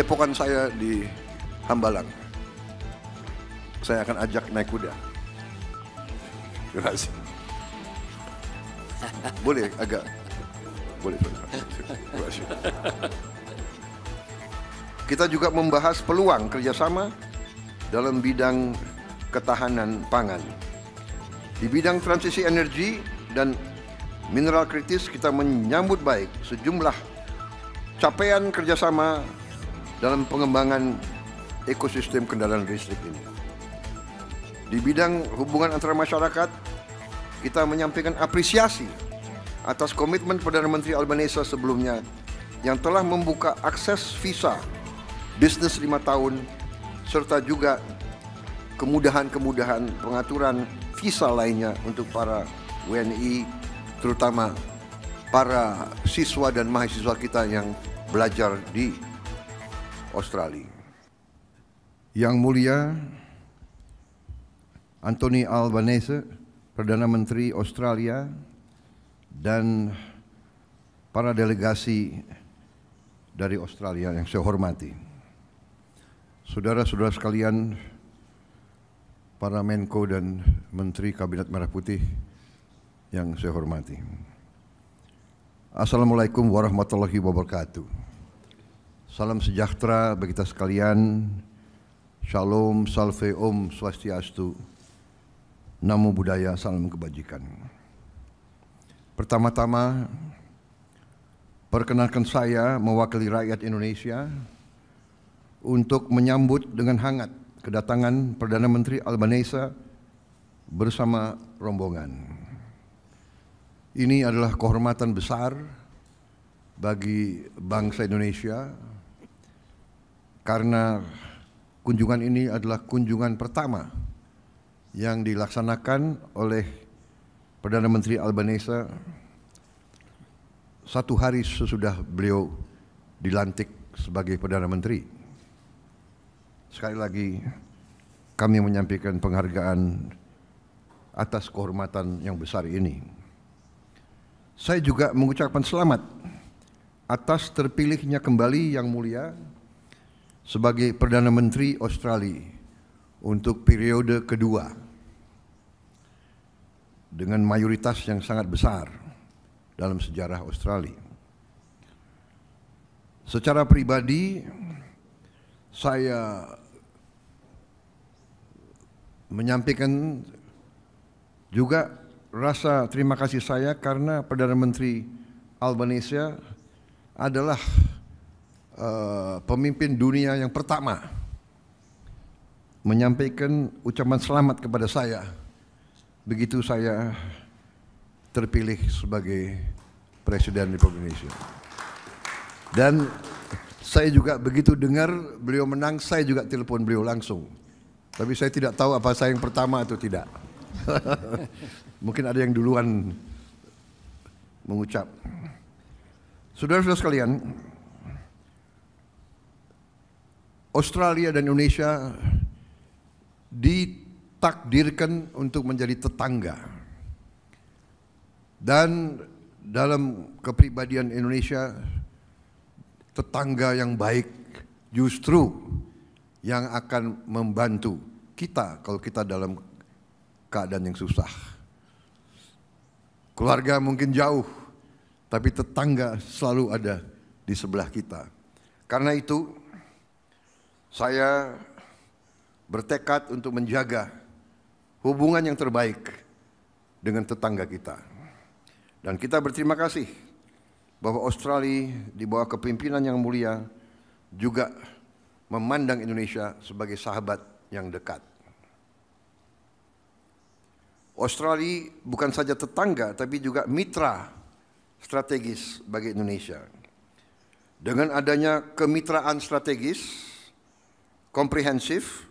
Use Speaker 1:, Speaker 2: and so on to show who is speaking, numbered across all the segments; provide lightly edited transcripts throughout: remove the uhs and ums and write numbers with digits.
Speaker 1: Depokan saya di Hambalang. Saya akan ajak naik kuda. Terima kasih. Boleh agak. Boleh. Terima kasih. Kita juga membahas peluang kerjasama dalam bidang ketahanan pangan. Di bidang transisi energi dan mineral kritis, kita menyambut baik sejumlah capaian kerjasama dalam pengembangan ekosistem kendaraan listrik ini. Di bidang hubungan antara masyarakat, kita menyampaikan apresiasi atas komitmen Perdana Menteri Albanese sebelumnya yang telah membuka akses visa bisnis 5 tahun serta juga kemudahan-kemudahan pengaturan visa lainnya untuk para WNI, terutama para siswa dan mahasiswa kita yang belajar di Australia. Yang mulia Anthony Albanese, Perdana Menteri Australia, dan para delegasi dari Australia yang saya hormati. Saudara-saudara sekalian, para Menko dan Menteri Kabinet Merah Putih yang saya hormati. Assalamualaikum warahmatullahi wabarakatuh. Salam sejahtera bagi kita sekalian. Shalom, salve, om, swastiastu, namo buddhaya, salam kebajikan. Pertama-tama, perkenalkan saya mewakili rakyat Indonesia untuk menyambut dengan hangat kedatangan Perdana Menteri Albanese bersama rombongan. Ini adalah kehormatan besar bagi bangsa Indonesia karena kunjungan ini adalah kunjungan pertama yang dilaksanakan oleh Perdana Menteri Albanese 1 hari sesudah beliau dilantik sebagai Perdana Menteri. Sekali lagi kami menyampaikan penghargaan atas kehormatan yang besar ini. Saya juga mengucapkan selamat atas terpilihnya kembali Yang Mulia sebagai Perdana Menteri Australia untuk periode kedua dengan mayoritas yang sangat besar dalam sejarah Australia. Secara pribadi, saya menyampaikan juga rasa terima kasih saya karena Perdana Menteri Albanese adalah pemimpin dunia yang pertama menyampaikan ucapan selamat kepada saya begitu saya terpilih sebagai Presiden Republik Indonesia. Dan saya juga begitu dengar beliau menang, saya juga telepon beliau langsung. Tapi saya tidak tahu apa saya yang pertama atau tidak. Mungkin ada yang duluan mengucap. Saudara-saudara sekalian, Australia dan Indonesia ditakdirkan untuk menjadi tetangga. Dan dalam kepribadian Indonesia, tetangga yang baik justru yang akan membantu kita kalau kita dalam keadaan yang susah. Keluarga mungkin jauh, tapi tetangga selalu ada di sebelah kita. Karena itu, saya bertekad untuk menjaga hubungan yang terbaik dengan tetangga kita. Dan kita berterima kasih bahwa Australia di bawah kepemimpinan Yang Mulia juga memandang Indonesia sebagai sahabat yang dekat. Australia bukan saja tetangga, tapi juga mitra strategis bagi Indonesia. Dengan adanya kemitraan strategis, komprehensif,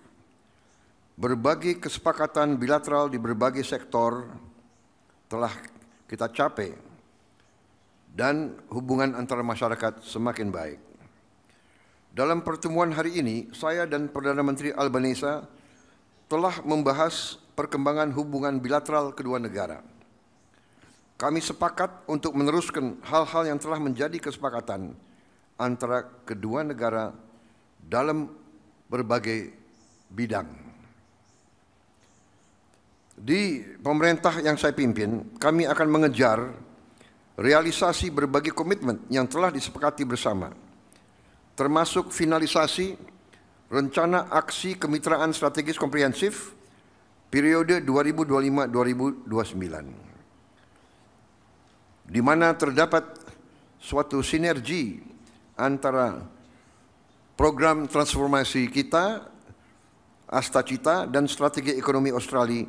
Speaker 1: berbagai kesepakatan bilateral di berbagai sektor telah kita capai, dan hubungan antara masyarakat semakin baik. Dalam pertemuan hari ini, saya dan Perdana Menteri Albanese telah membahas perkembangan hubungan bilateral kedua negara. Kami sepakat untuk meneruskan hal-hal yang telah menjadi kesepakatan antara kedua negara dalam berbagai bidang. Di pemerintah yang saya pimpin, kami akan mengejar realisasi berbagai komitmen yang telah disepakati bersama, termasuk finalisasi Rencana Aksi Kemitraan Strategis Komprehensif periode 2025-2029, di mana terdapat suatu sinergi antara program transformasi kita, Astacita, dan strategi ekonomi Australia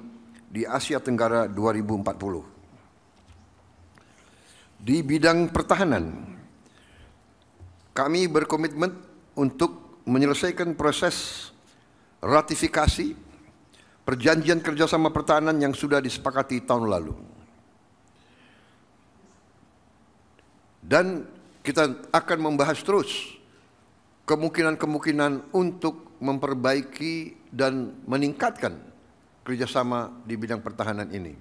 Speaker 1: di Asia Tenggara 2040. Di bidang pertahanan, kami berkomitmen untuk menyelesaikan proses ratifikasi perjanjian kerjasama pertahanan yang sudah disepakati tahun lalu. Dan kita akan membahas terus kemungkinan-kemungkinan untuk memperbaiki dan meningkatkan kerjasama di bidang pertahanan ini.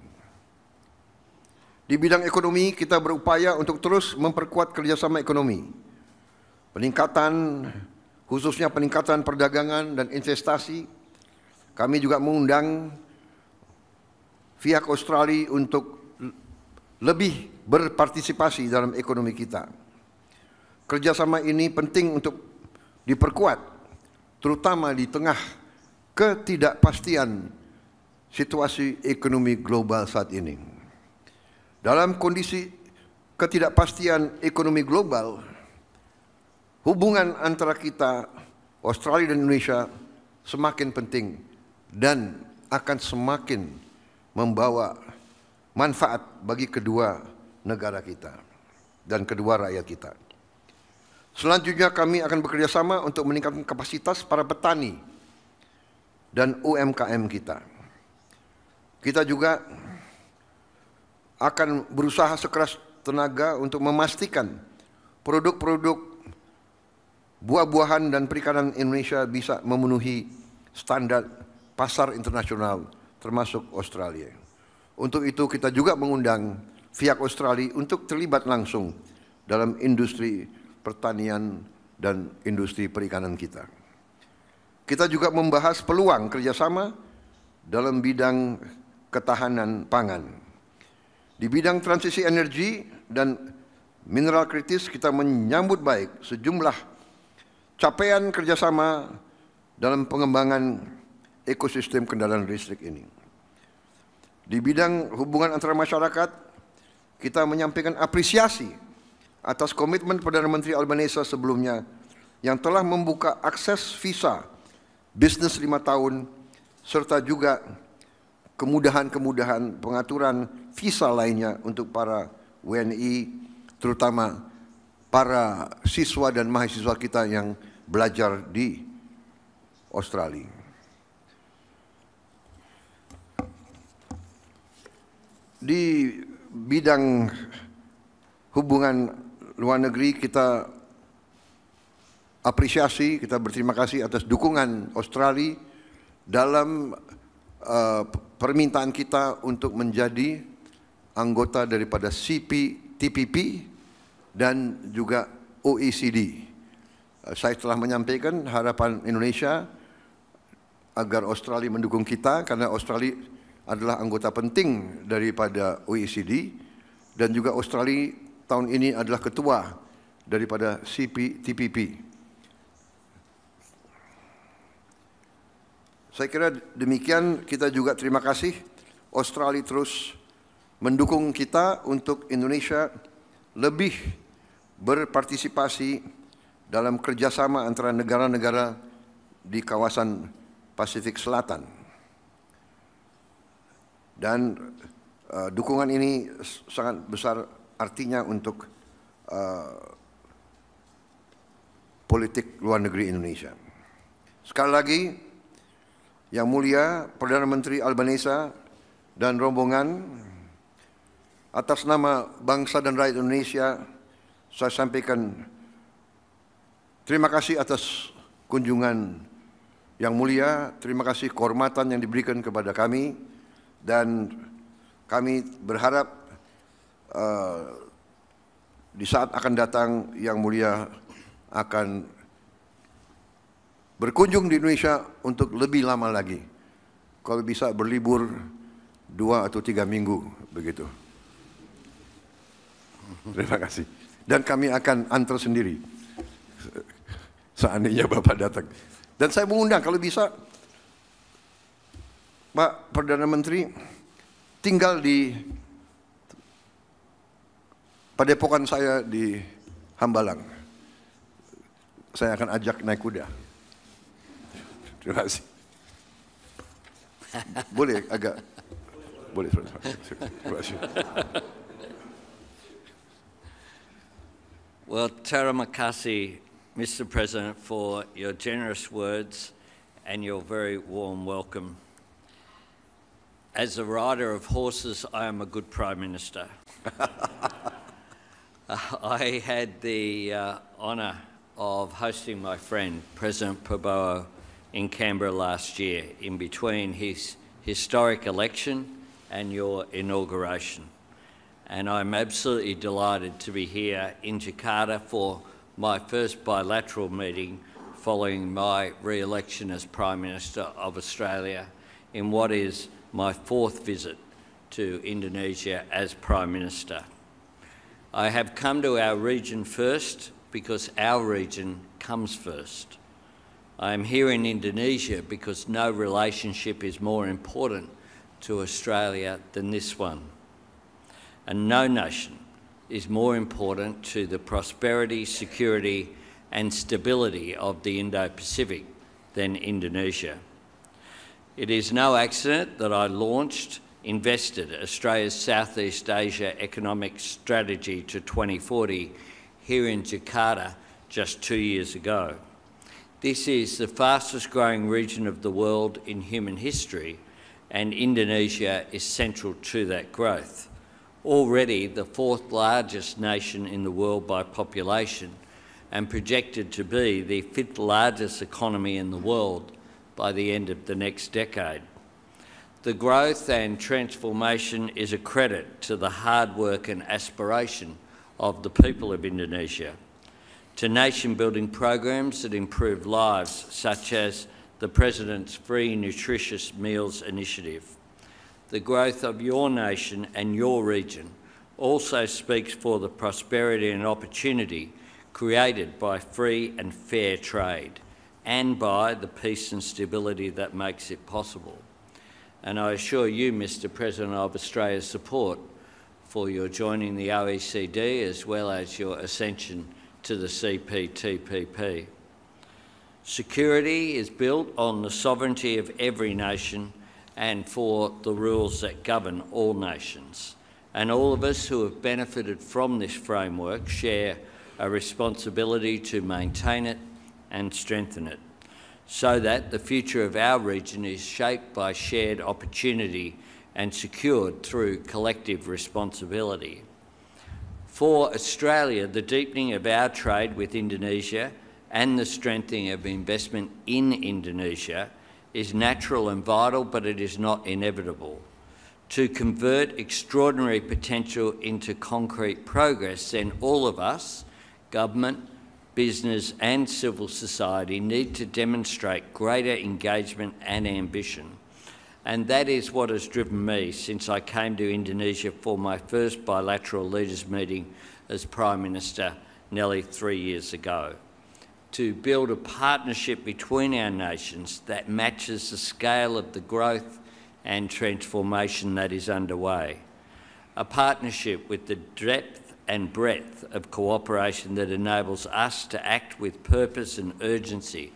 Speaker 1: Di bidang ekonomi, kita berupaya untuk terus memperkuat kerjasama ekonomi, khususnya peningkatan perdagangan dan investasi. Kami juga mengundang pihak Australia untuk lebih berpartisipasi dalam ekonomi kita. Kerjasama ini penting untuk diperkuat, terutama di tengah ketidakpastian situasi ekonomi global saat ini. Dalam kondisi ketidakpastian ekonomi global, hubungan antara kita, Australia dan Indonesia, semakin penting dan akan semakin membawa manfaat bagi kedua negara kita dan kedua rakyat kita. Selanjutnya kami akan bekerjasama untuk meningkatkan kapasitas para petani dan UMKM kita. Kita juga akan berusaha sekeras tenaga untuk memastikan produk-produk buah-buahan dan perikanan Indonesia bisa memenuhi standar pasar internasional termasuk Australia. Untuk itu kita juga mengundang pihak Australia untuk terlibat langsung dalam industri pertanian dan industri perikanan kita. Kita juga membahas peluang kerjasama dalam bidang ketahanan pangan. Di bidang transisi energi dan mineral kritis, kita menyambut baik sejumlah capaian kerjasama dalam pengembangan ekosistem kendaraan listrik ini. Di bidang hubungan antara masyarakat, kita menyampaikan apresiasi atas komitmen Perdana Menteri Albanese sebelumnya yang telah membuka akses visa bisnis 5 tahun serta juga kemudahan-kemudahan pengaturan visa lainnya untuk para WNI, terutama para siswa dan mahasiswa kita yang belajar di Australia. Di bidang hubungan luar negeri, kita apresiasi, kita berterima kasih atas dukungan Australia dalam permintaan kita untuk menjadi anggota daripada CPTPP dan juga OECD. Saya telah menyampaikan harapan Indonesia agar Australia mendukung kita, karena Australia adalah anggota penting daripada OECD dan juga Australia tahun ini adalah ketua daripada CPTPP. Saya kira demikian. Kita juga terima kasih Australia terus mendukung kita untuk Indonesia lebih berpartisipasi dalam kerjasama antara negara-negara di kawasan Pasifik Selatan. Dan dukungan ini sangat besar artinya untuk politik luar negeri Indonesia. Sekali lagi, Yang Mulia Perdana Menteri Albanese dan rombongan, atas nama bangsa dan rakyat Indonesia, saya sampaikan terima kasih atas kunjungan Yang Mulia, terima kasih kehormatan yang diberikan kepada kami, dan kami berharap di saat akan datang Yang Mulia akan berkunjung di Indonesia untuk lebih lama lagi. Kalau bisa berlibur 2 atau 3 minggu begitu. Terima kasih. Dan kami akan antar sendiri seandainya Bapak datang. Dan saya mengundang kalau bisa Pak Perdana Menteri tinggal di padepokan saya di Hambalang. Saya akan ajak naik kuda. Terima kasih. Boleh agak boleh. Terima kasih.
Speaker 2: Well, terima kasih, Mr. President, for your generous words and your very warm welcome. As a rider of horses, I am a good Prime Minister. I had the honour of hosting my friend, President Prabowo, in Canberra last year, in between his historic election and your inauguration. And I'm absolutely delighted to be here in Jakarta for my first bilateral meeting following my re-election as Prime Minister of Australia in what is my 4th visit to Indonesia as Prime Minister. I have come to our region first because our region comes first. I am here in Indonesia because no relationship is more important to Australia than this one. And no nation is more important to the prosperity, security and stability of the Indo-Pacific than Indonesia. It is no accident that I invested Australia's Southeast Asia Economic Strategy to 2040 here in Jakarta just 2 years ago. This is the fastest growing region of the world in human history, and Indonesia is central to that growth. Already the 4th largest nation in the world by population and projected to be the 5th largest economy in the world by the end of the next decade. The growth and transformation is a credit to the hard work and aspiration of the people of Indonesia, to nation-building programs that improve lives, such as the President's Free Nutritious Meals Initiative. The growth of your nation and your region also speaks for the prosperity and opportunity created by free and fair trade and by the peace and stability that makes it possible. And I assure you, Mr. President, of Australia's support for your joining the OECD as well as your ascension to the CPTPP. Security is built on the sovereignty of every nation and for the rules that govern all nations. And all of us who have benefited from this framework share a responsibility to maintain it and strengthen it, so that the future of our region is shaped by shared opportunity and secured through collective responsibility. For Australia, the deepening of our trade with Indonesia and the strengthening of investment in Indonesia is natural and vital, but it is not inevitable. To convert extraordinary potential into concrete progress, then all of us, government, business and civil society, need to demonstrate greater engagement and ambition. And that is what has driven me since I came to Indonesia for my first bilateral leaders meeting as Prime Minister nearly 3 years ago. To build a partnership between our nations that matches the scale of the growth and transformation that is underway. A partnership with the depth and breadth of cooperation that enables us to act with purpose and urgency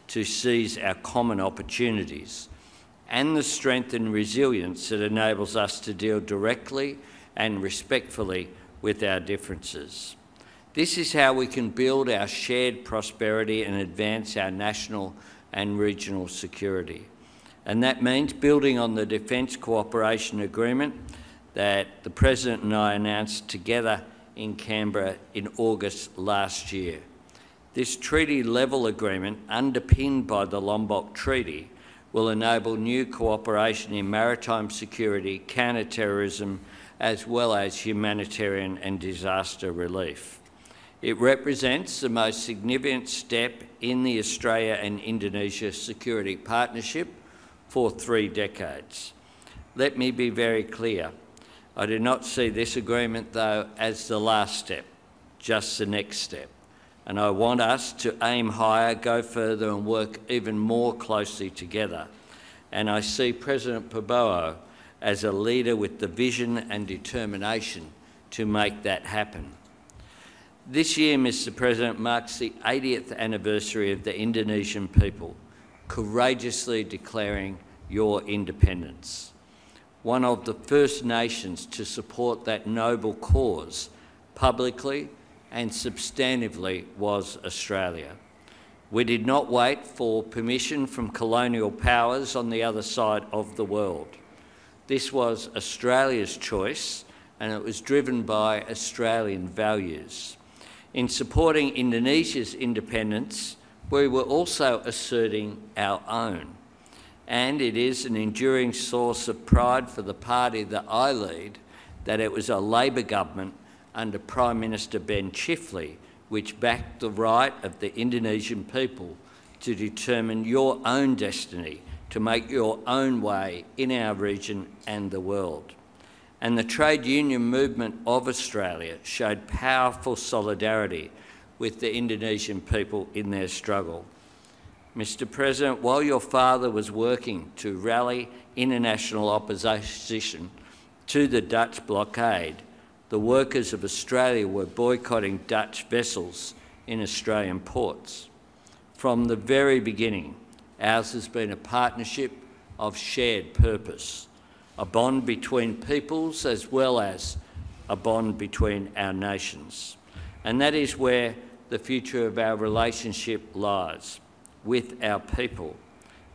Speaker 2: to seize our common opportunities, and the strength and resilience that enables us to deal directly and respectfully with our differences. This is how we can build our shared prosperity and advance our national and regional security. And that means building on the Defence Cooperation Agreement that the President and I announced together in Canberra in August last year. This treaty-level agreement, underpinned by the Lombok Treaty, will enable new cooperation in maritime security, counter-terrorism, as well as humanitarian and disaster relief. It represents the most significant step in the Australia and Indonesia security partnership for 3 decades. Let me be very clear. I do not see this agreement, though, as the last step, just the next step. And I want us to aim higher, go further and work even more closely together. And I see President Prabowo as a leader with the vision and determination to make that happen. This year, Mr. President, marks the 80th anniversary of the Indonesian people courageously declaring your independence. One of the first nations to support that noble cause publicly and substantively was Australia. We did not wait for permission from colonial powers on the other side of the world. This was Australia's choice, and it was driven by Australian values. In supporting Indonesia's independence, we were also asserting our own. And it is an enduring source of pride for the party that I lead that it was a Labor government under Prime Minister Ben Chifley which backed the right of the Indonesian people to determine your own destiny, to make your own way in our region and the world. And the trade union movement of Australia showed powerful solidarity with the Indonesian people in their struggle. Mr. President, while your father was working to rally international opposition to the Dutch blockade, the workers of Australia were boycotting Dutch vessels in Australian ports. From the very beginning, ours has been a partnership of shared purpose, a bond between peoples as well as a bond between our nations. And that is where the future of our relationship lies, with our people,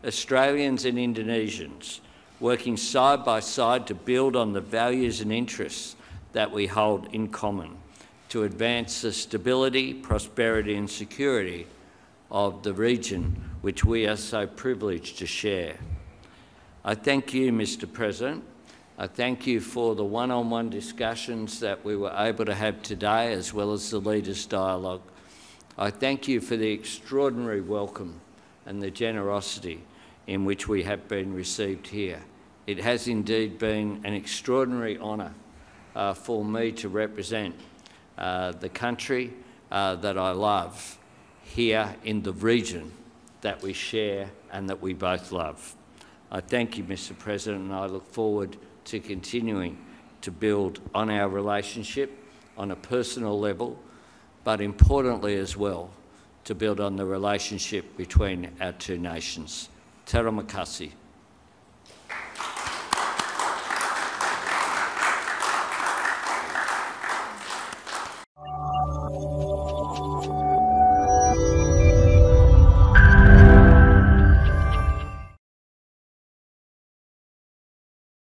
Speaker 2: Australians and Indonesians, working side by side to build on the values and interests that we hold in common, to advance the stability, prosperity and security of the region which we are so privileged to share. I thank you, Mr. President. I thank you for the one-on-one discussions that we were able to have today, as well as the Leaders' Dialogue. I thank you for the extraordinary welcome and the generosity in which we have been received here. It has indeed been an extraordinary honour for me to represent the country that I love here in the region that we share and that we both love. I thank you, Mr. President, and I look forward to continuing to build on our relationship on a personal level, but importantly as well, to build on the relationship between our two nations. Terima kasih.